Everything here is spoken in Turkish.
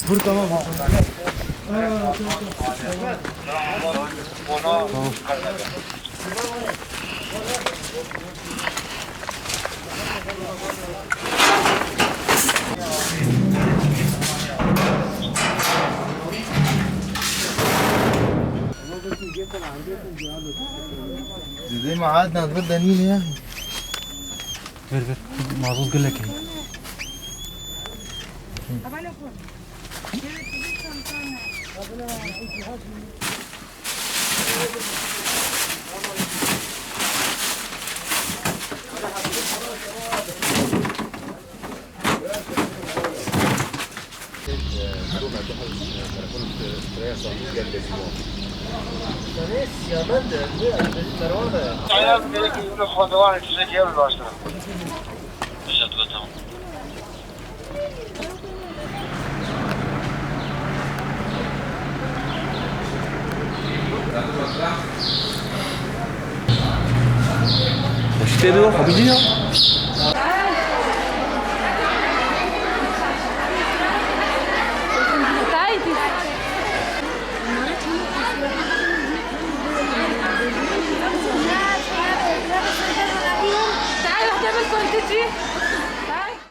Vur tamam. زي ما قعدنا نتغدى نينا يا اخي. Ver ver. Mazlum gülek. Aynen bir iki gün sonra var size geldi başta. Teşekkür ederim. Hoş geldin o. Hadi ya.